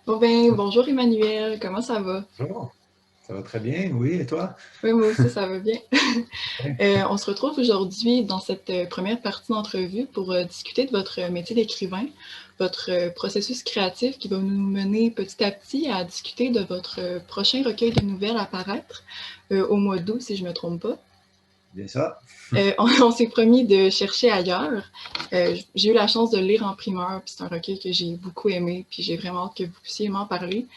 Bon ben, bonjour Emmanuel, comment ça va? Bonjour, ça va très bien, oui, et toi? Oui, moi aussi, ça va bien. Oui. On se retrouve aujourd'hui dans cette première partie d'entrevue pour discuter de votre métier d'écrivain, votre processus créatif qui va nous mener petit à petit à discuter de votre prochain recueil de nouvelles à paraître au mois d'août, si je ne me trompe pas. Bien ça. On s'est promis de chercher ailleurs. J'ai eu la chance de le lire en primeur, puis c'est un recueil que j'ai beaucoup aimé, puis j'ai vraiment hâte que vous puissiez m'en parler.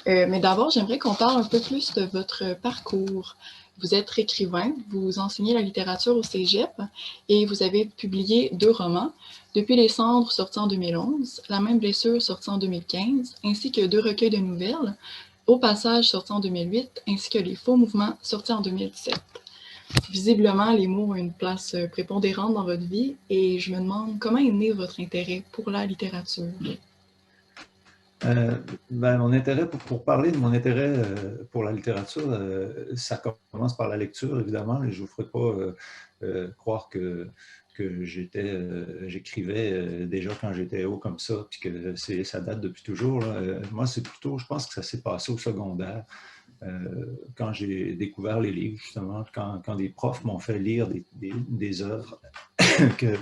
Mais d'abord, j'aimerais qu'on parle un peu plus de votre parcours. Vous êtes écrivain, vous enseignez la littérature au Cégep et vous avez publié 2 romans, Depuis les cendres, sorti en 2011, La même blessure, sorti en 2015, ainsi que 2 recueils de nouvelles, Au passage, sorti en 2008, ainsi que Les faux mouvements, sorti en 2017. Visiblement, les mots ont une place prépondérante dans votre vie et je me demande comment est né votre intérêt pour la littérature. Euh, Mon intérêt, pour parler de mon intérêt pour la littérature, ça commence par la lecture, évidemment, et je ne vous ferai pas croire que j'écrivais déjà quand j'étais haut comme ça, puis que ça date depuis toujours, là. Moi, c'est plutôt, je pense que ça s'est passé au secondaire, quand j'ai découvert les livres, justement, quand des profs m'ont fait lire des œuvres que,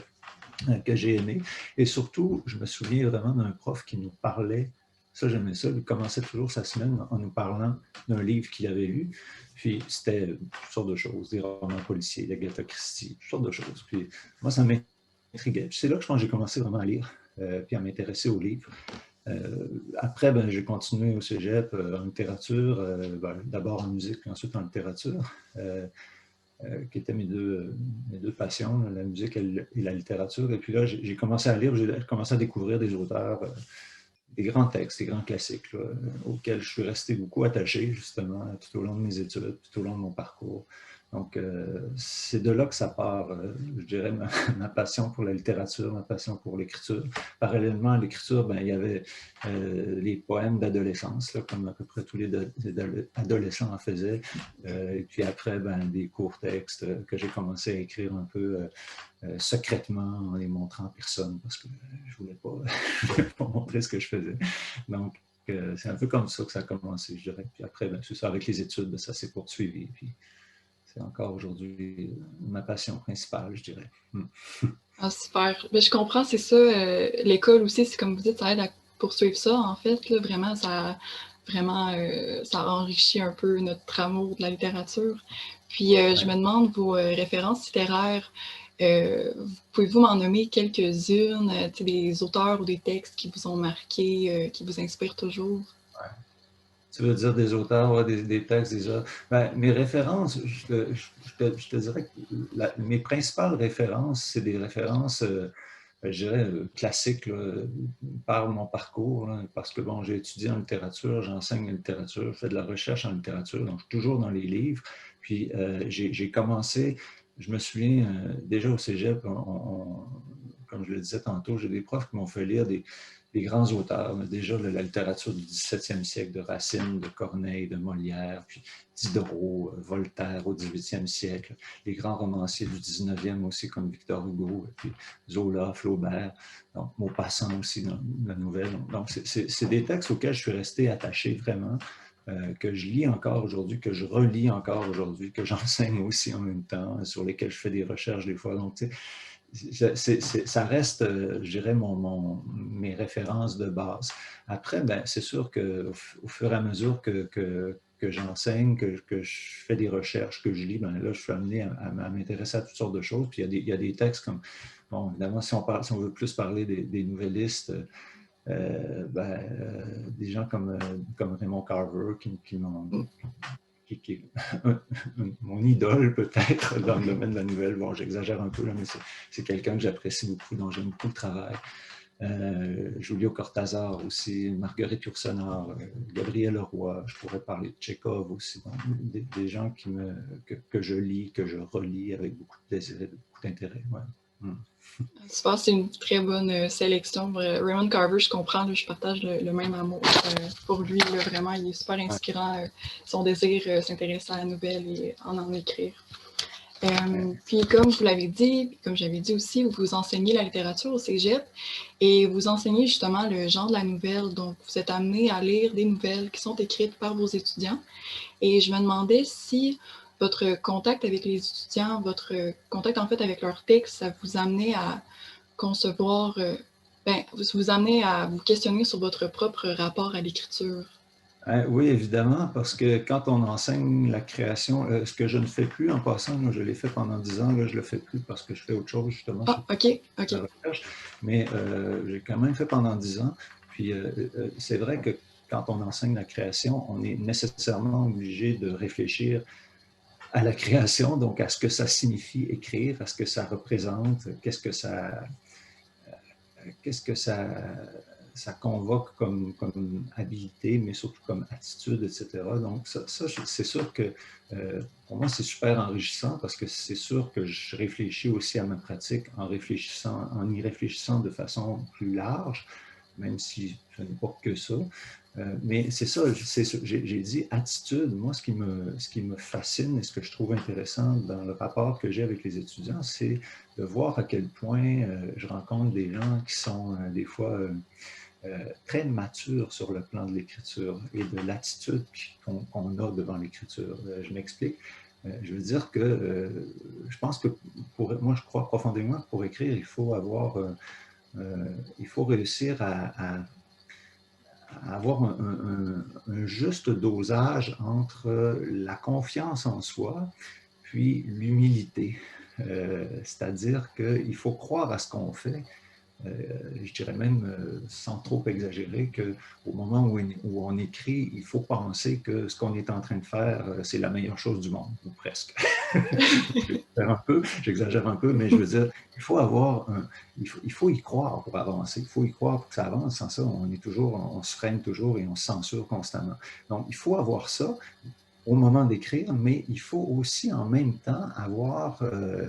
que j'ai aimées. Et surtout, je me souviens vraiment d'un prof qui nous parlait. Ça, j'aimais ça. Il commençait toujours sa semaine en nous parlant d'un livre qu'il avait lu. Puis c'était toutes sortes de choses, des romans policiers, d'Agatha Christie, toutes sortes de choses. Puis moi, ça m'intriguait. Puis c'est là que je pense que j'ai commencé vraiment à lire, puis à m'intéresser aux livres. Après, j'ai continué au cégep en littérature, d'abord en musique, puis ensuite en littérature. Qui étaient mes deux passions, la musique et la littérature. Et puis là, j'ai commencé à lire, j'ai commencé à découvrir des auteurs, des grands textes, des grands classiques, là, auxquels je suis resté beaucoup attaché, justement, tout au long de mes études, tout au long de mon parcours. Donc, c'est de là que ça part, je dirais, ma passion pour la littérature, ma passion pour l'écriture. Parallèlement à l'écriture, il y avait les poèmes d'adolescence, comme à peu près tous les adolescents en faisaient. Et puis après, des courts textes que j'ai commencé à écrire un peu secrètement en les montrant à personne parce que je voulais pas, je voulais pas montrer ce que je faisais. Donc, c'est un peu comme ça que ça a commencé, je dirais. Puis après, c'est ça, avec les études, ça s'est poursuivi. Puis c'est encore aujourd'hui ma passion principale, je dirais. Ah, super. Ben, je comprends, c'est ça. L'école aussi, c'est comme vous dites, ça aide à poursuivre ça, en fait. Là, vraiment, ça enrichit un peu notre amour de la littérature. Puis, je Ouais. me demande, vos références littéraires, pouvez-vous m'en nommer quelques-unes, des auteurs ou des textes qui vous ont marqué, qui vous inspirent toujours? Tu veux dire des auteurs, ouais, des textes, des œuvres. Mes références, je te dirais que mes principales références, c'est des références, je dirais, classiques là, par mon parcours, là, parce que bon, j'ai étudié en littérature, j'enseigne la littérature, je fais de la recherche en littérature, donc je suis toujours dans les livres. Puis j'ai commencé, je me souviens, déjà au cégep, comme je le disais tantôt, j'ai des profs qui m'ont fait lire des grands auteurs, déjà la littérature du 17e siècle, de Racine, de Corneille, de Molière, puis Diderot, Voltaire au 18e siècle, les grands romanciers du 19e aussi, comme Victor Hugo, et puis Zola, Flaubert, donc Maupassant aussi dans la nouvelle. Donc, c'est des textes auxquels je suis resté attaché vraiment, que je lis encore aujourd'hui, que je relis encore aujourd'hui, que j'enseigne aussi en même temps, sur lesquels je fais des recherches des fois. Donc, tu sais, ça reste, je dirais, mes références de base. Après, c'est sûr qu'au fur et à mesure que j'enseigne, que je fais des recherches, que je lis, là, je suis amené à m'intéresser à toutes sortes de choses. Puis il y a des textes comme, bon, évidemment, si on veut plus parler des nouvellistes, des gens comme Raymond Carver qui m'ont qui est mon idole peut-être dans le domaine de la nouvelle. Bon, j'exagère un peu, là, mais c'est quelqu'un que j'apprécie beaucoup, dont j'aime beaucoup le travail. Julio Cortázar aussi, Marguerite Yourcenar, Gabriel Leroy, je pourrais parler de Tchekhov aussi, donc, des gens que je lis, que je relis avec beaucoup de plaisir et beaucoup d'intérêt. Ouais. Super, c'est une très bonne sélection. Raymond Carver, je comprends, là, je partage le même amour pour lui. Là, vraiment, il est super Ouais. inspirant. Son désir s'intéresser à la nouvelle et en écrire. Puis comme vous l'avez dit, puis comme j'avais dit aussi, vous enseignez la littérature au cégep et vous enseignez justement le genre de la nouvelle. Donc, vous êtes amené à lire des nouvelles qui sont écrites par vos étudiants. Et je me demandais si votre contact avec les étudiants, votre contact en fait avec leur texte, ça vous amenait à concevoir, vous amenez à vous questionner sur votre propre rapport à l'écriture. Oui, évidemment, parce que quand on enseigne la création, ce que je ne fais plus en passant, moi, je l'ai fait pendant 10 ans, là, je ne le fais plus parce que je fais autre chose, justement, je Ah, suis ok, à ok. la recherche, mais j'ai quand même fait pendant 10 ans. Puis c'est vrai que quand on enseigne la création, on est nécessairement obligé de réfléchir à la création, donc à ce que ça signifie écrire, à ce que ça représente, qu'est-ce que ça convoque comme habilité, mais surtout comme attitude, etc. Donc, ça c'est sûr que pour moi, c'est super enrichissant parce que c'est sûr que je réfléchis aussi à ma pratique en y réfléchissant de façon plus large, même si ce n'est pas que ça. Mais c'est ça, j'ai dit attitude. Moi, ce qui me fascine et ce que je trouve intéressant dans le rapport que j'ai avec les étudiants, c'est de voir à quel point je rencontre des gens qui sont des fois très matures sur le plan de l'écriture et de l'attitude qu'on a devant l'écriture. Je m'explique. Je veux dire que je pense que moi, je crois profondément que pour écrire, il faut réussir à avoir un juste dosage entre la confiance en soi puis l'humilité. C'est-à-dire qu'il faut croire à ce qu'on fait. Je dirais même, sans trop exagérer, qu'au moment où on écrit, il faut penser que ce qu'on est en train de faire, c'est la meilleure chose du monde, ou presque. J'exagère un peu, mais je veux dire, il faut y croire pour avancer, il faut y croire pour que ça avance. Sans ça, on se freine toujours et on se censure constamment. Donc, il faut avoir ça au moment d'écrire, mais il faut aussi en même temps avoir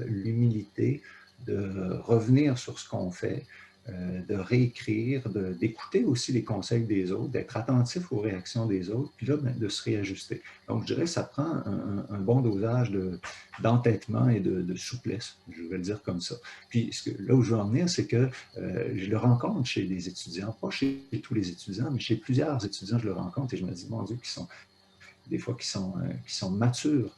l'humilité de revenir sur ce qu'on fait, de réécrire, d'écouter aussi les conseils des autres, d'être attentif aux réactions des autres, puis là, de se réajuster. Donc, je dirais que ça prend un bon dosage d'entêtement et de souplesse, je vais le dire comme ça. Puis là où je veux en venir, c'est que je le rencontre chez des étudiants, pas chez tous les étudiants, mais chez plusieurs étudiants, je le rencontre et je me dis, mon Dieu, des fois qui sont matures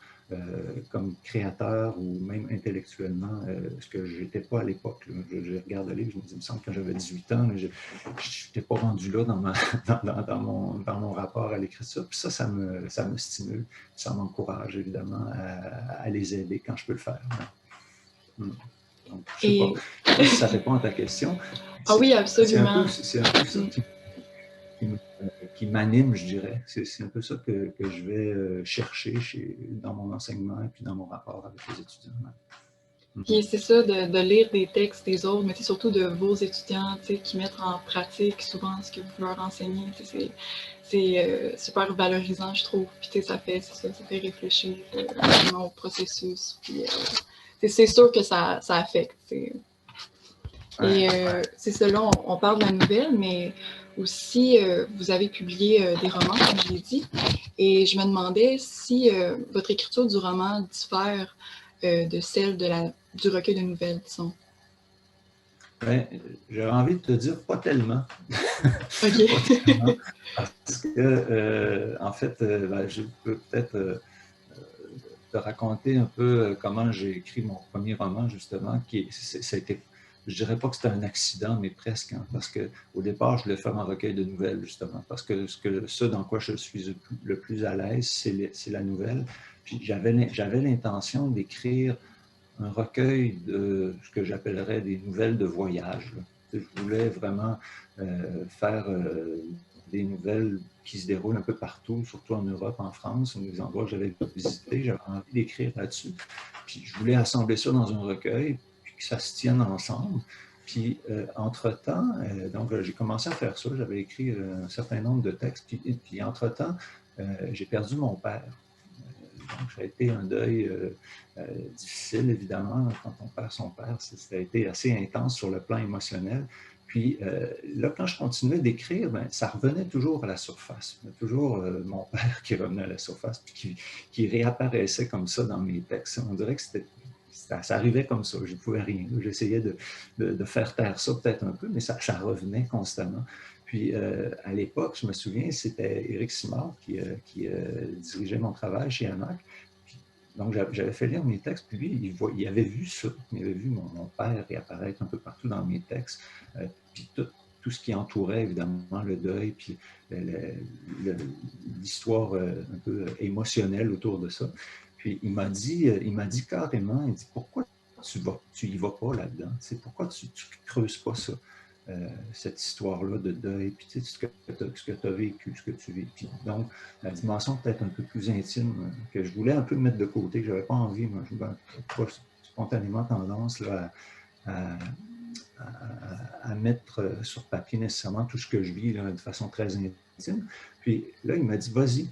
comme créateurs ou même intellectuellement, ce que je n'étais pas à l'époque. Je regarde le livre, je me dis, il me semble que quand j'avais 18 ans, je n'étais pas rendu là dans mon rapport à l'écriture. Puis ça me stimule, ça m'encourage évidemment à les aider quand je peux le faire. Donc, je ne sais pas si ça répond à ta question. Ah oui, absolument. C'est un peu ça qui m'anime, je dirais. C'est un peu ça que je vais chercher dans mon enseignement et puis dans mon rapport avec les étudiants. Puis c'est ça, de lire des textes des autres, mais c'est surtout de vos étudiants, qui mettent en pratique souvent ce que vous leur enseignez. C'est super valorisant, je trouve. Puis ça fait réfléchir au processus. Puis c'est sûr que ça affecte. Et c'est ça, là, on parle de la nouvelle, mais aussi, vous avez publié des romans, comme je l'ai dit. Et je me demandais si votre écriture du roman diffère de celle du recueil de nouvelles, disons. Ben, j'aurais envie de te dire pas tellement. OK. Pas tellement, parce que, en fait, je peux peut-être te raconter un peu comment j'ai écrit mon premier roman, justement, ça a été, je dirais pas que c'était un accident, mais presque, hein, parce qu'au départ, je voulais faire un recueil de nouvelles, justement, parce que ce dans quoi je suis le plus à l'aise, c'est la nouvelle. Puis j'avais l'intention d'écrire un recueil de ce que j'appellerais des nouvelles de voyage. Je voulais vraiment faire des nouvelles qui se déroulent un peu partout, surtout en Europe, en France, des endroits que j'avais visités. J'avais envie d'écrire là-dessus. Puis je voulais assembler ça dans un recueil, puis que ça se tienne ensemble. Puis, entre-temps, donc j'ai commencé à faire ça. J'avais écrit un certain nombre de textes. Puis entre-temps, j'ai perdu mon père. Donc, ça a été un deuil difficile, évidemment, quand on perd son père. Ça a été assez intense sur le plan émotionnel. Puis là, quand je continuais d'écrire, ça revenait toujours à la surface. Il y a toujours mon père qui revenait à la surface, puis qui réapparaissait comme ça dans mes textes. On dirait que c'était ça arrivait comme ça, je ne pouvais rien. J'essayais de faire taire ça peut-être un peu, mais ça revenait constamment. Puis à l'époque, je me souviens, c'était Éric Simard qui dirigeait mon travail chez ANAC. Donc, j'avais fait lire mes textes, puis lui, il avait vu ça. Il avait vu mon père réapparaître un peu partout dans mes textes. Puis tout ce qui entourait, évidemment, le deuil, puis l'histoire un peu émotionnelle autour de ça. Puis il m'a dit carrément, il dit, pourquoi tu y vas pas là-dedans? Pourquoi tu creuses pas ça? Cette histoire-là de deuil, puis tu sais, ce que tu as vécu, ce que tu vis. Puis donc, la dimension peut-être un peu plus intime que je voulais un peu mettre de côté, que je n'avais pas envie, moi, je n'avais pas spontanément tendance là, à mettre sur papier nécessairement tout ce que je vis là, de façon très intime. Puis là, il m'a dit, vas-y,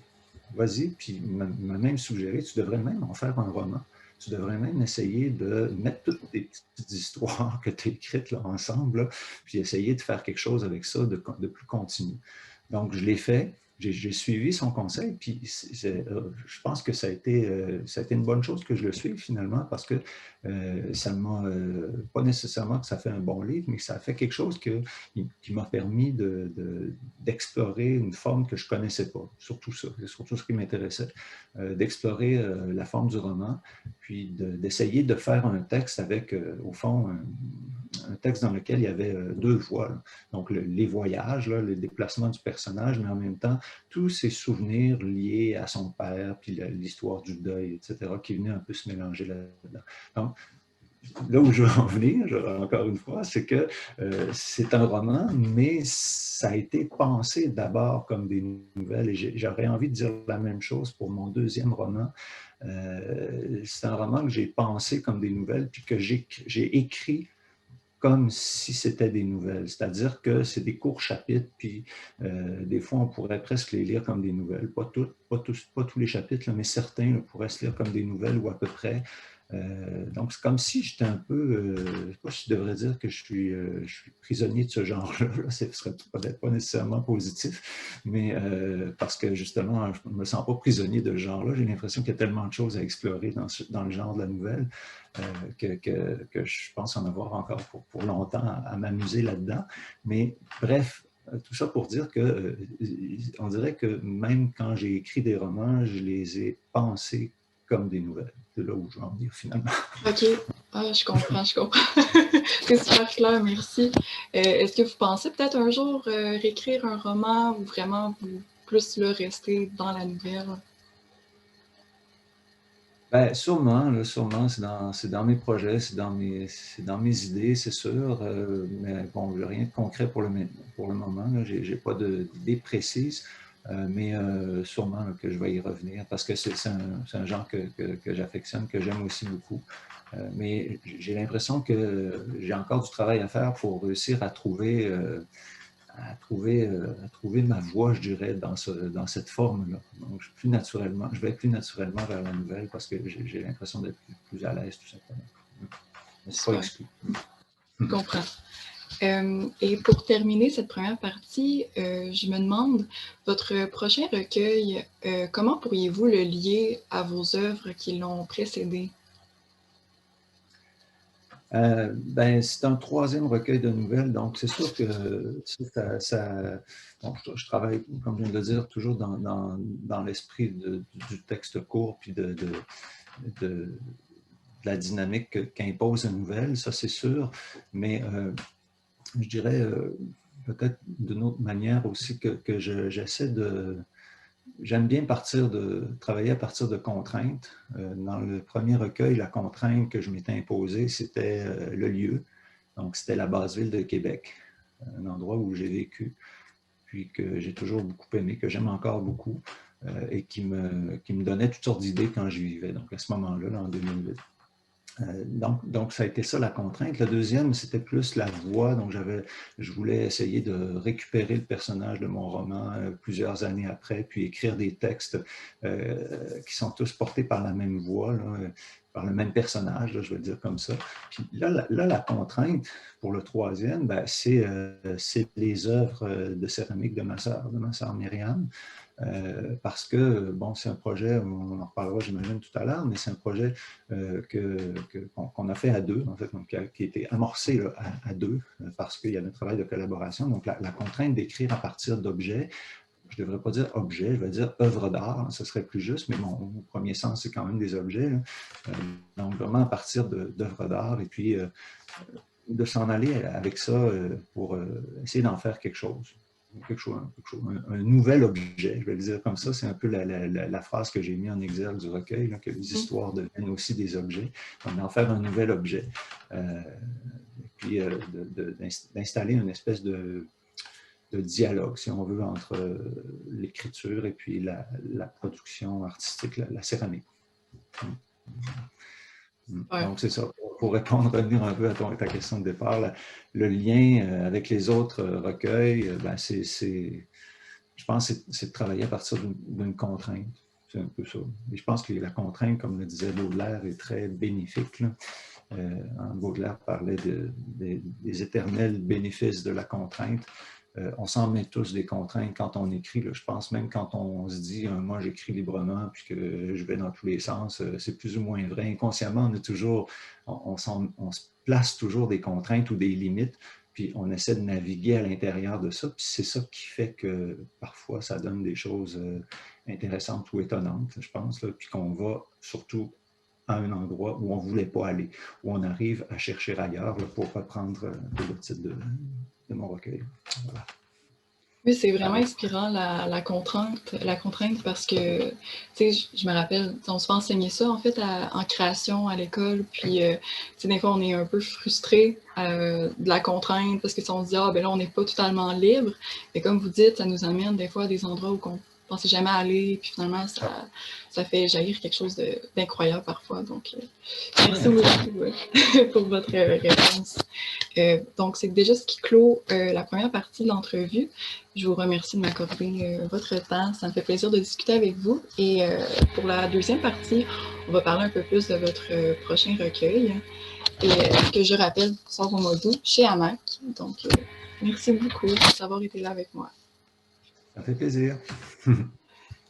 puis il m'a même suggéré, tu devrais même en faire un roman. Tu devrais même essayer de mettre toutes tes petites histoires que tu as écrites là, ensemble, là, puis essayer de faire quelque chose avec ça de plus continu. Donc, je l'ai fait. J'ai suivi son conseil, puis je pense que ça a été une bonne chose que je le suive finalement, parce que ça ne m'a pas nécessairement que ça fait un bon livre, mais que ça a fait quelque chose qui m'a permis d'explorer une forme que je ne connaissais pas, surtout ça, c'est surtout ce qui m'intéressait, d'explorer la forme du roman, puis d'essayer de faire un texte avec, au fond, un texte dans lequel il y avait deux voies. Là. Donc, les voyages, là, le déplacement du personnage, mais en même temps, tous ces souvenirs liés à son père, puis l'histoire du deuil, etc., qui venaient un peu se mélanger là-dedans. Donc, là où je veux en venir, encore une fois, c'est que c'est un roman, mais ça a été pensé d'abord comme des nouvelles, et j'aurais envie de dire la même chose pour mon deuxième roman. C'est un roman que j'ai pensé comme des nouvelles, puis que j'ai écrit comme si c'était des nouvelles. C'est-à-dire que c'est des courts chapitres, puis des fois, on pourrait presque les lire comme des nouvelles. Pas tous les chapitres, là, mais certains pourraient se lire comme des nouvelles ou à peu près. Donc, c'est comme si j'étais un peu, je ne sais pas si je devrais dire que je suis prisonnier de ce genre-là. Ce ne serait peut-être pas nécessairement positif, mais parce que justement, je ne me sens pas prisonnier de ce genre-là. J'ai l'impression qu'il y a tellement de choses à explorer dans le genre de la nouvelle que je pense en avoir encore pour longtemps à m'amuser là-dedans. Mais bref, tout ça pour dire que on dirait que même quand j'ai écrit des romans, je les ai pensés comme des nouvelles. C'est là où je vais en venir finalement. OK. Ah, je comprends. C'est super clair, merci. Est-ce que vous pensez peut-être un jour réécrire un roman ou vraiment vous plus là, rester dans la nouvelle? Ben, sûrement, c'est dans mes projets, c'est dans mes idées, c'est sûr. Mais bon, j'ai rien de concret pour le moment. Je n'ai pas d'idée précise. Mais sûrement que je vais y revenir parce que c'est un genre que j'affectionne, que j'aime aussi beaucoup. Mais j'ai l'impression que j'ai encore du travail à faire pour réussir à trouver ma voie, je dirais, dans cette forme-là. Donc, je vais plus naturellement vers la nouvelle parce que j'ai l'impression d'être plus à l'aise, tout simplement. Mais c'est pas exclu. Je comprends. Et pour terminer cette première partie, je me demande, votre prochain recueil, comment pourriez-vous le lier à vos œuvres qui l'ont précédé? Ben, c'est un troisième recueil de nouvelles, donc c'est sûr que bon, je travaille, comme je viens de le dire, toujours dans l'esprit du texte court, puis de la dynamique qu'impose la nouvelle, ça c'est sûr, mais je dirais peut-être d'une autre manière aussi que j'essaie de... J'aime bien travailler à partir de contraintes. Dans le premier recueil, la contrainte que je m'étais imposée, c'était le lieu. Donc, c'était la base ville de Québec, un endroit où j'ai vécu, puis que j'ai toujours beaucoup aimé, que j'aime encore beaucoup, et qui me donnait toutes sortes d'idées quand j'y vivais. Donc, à ce moment-là, en 2008. Donc, ça a été ça la contrainte. Le deuxième, c'était plus la voix. Donc, je voulais essayer de récupérer le personnage de mon roman plusieurs années après, puis écrire des textes qui sont tous portés par la même voix, là, par le même personnage, là, je vais le dire comme ça. Puis là, la contrainte pour le troisième, ben, c'est les œuvres de céramique de ma sœur Myriam. parce que, bon, c'est un projet, on en reparlera j'imagine tout à l'heure, mais c'est un projet qu'on a fait à deux, en fait, donc, qui a été amorcé là, à deux, parce qu'il y a un travail de collaboration. Donc, la contrainte d'écrire à partir d'objets, je ne devrais pas dire objet, je vais dire œuvre d'art, ce serait plus juste, mais bon, au premier sens, c'est quand même des objets. Donc, vraiment à partir d'œuvres d'art, et puis de s'en aller avec ça pour essayer d'en faire quelque chose. Un nouvel objet, je vais le dire comme ça, c'est un peu la phrase que j'ai mis en exergue du recueil, là, que les histoires deviennent aussi des objets, donc d'en faire un nouvel objet, et puis d'installer une espèce de dialogue, si on veut, entre l'écriture et puis la production artistique, la céramique. Ouais. Donc, c'est ça. Pour répondre, revenir un peu à ta question de départ, le lien avec les autres recueils, ben je pense que c'est de travailler à partir d'une contrainte. C'est un peu ça. Et je pense que la contrainte, comme le disait Baudelaire, est très bénéfique. Baudelaire parlait des éternels bénéfices de la contrainte. On s'en met tous des contraintes quand on écrit. Là. Je pense même quand on se dit moi j'écris librement puis que je vais dans tous les sens, c'est plus ou moins vrai. Inconsciemment, on se place toujours des contraintes ou des limites, puis on essaie de naviguer à l'intérieur de ça. Puis c'est ça qui fait que parfois ça donne des choses intéressantes ou étonnantes, je pense, là, puis qu'on va surtout à un endroit où on ne voulait pas aller, où on arrive à chercher ailleurs là, pour reprendre le titre de mon recueil. Voilà. Oui, c'est vraiment inspirant la contrainte parce que, tu sais, je me rappelle, on se fait enseigner ça en fait en création à l'école, puis, tu sais, des fois on est un peu frustré de la contrainte parce que on se dit, ah ben là on n'est pas totalement libre, mais comme vous dites, ça nous amène des fois à des endroits où on pensait jamais aller, puis finalement ça fait jaillir quelque chose d'incroyable parfois. Donc, merci beaucoup pour votre réponse. Donc, c'est déjà ce qui clôt la première partie de l'entrevue. Je vous remercie de m'accorder votre temps. Ça me fait plaisir de discuter avec vous. Et pour la deuxième partie, on va parler un peu plus de votre prochain recueil, que je rappelle sort au mois d'août chez Hamac. Donc, merci beaucoup d'avoir été là avec moi. Ça fait plaisir.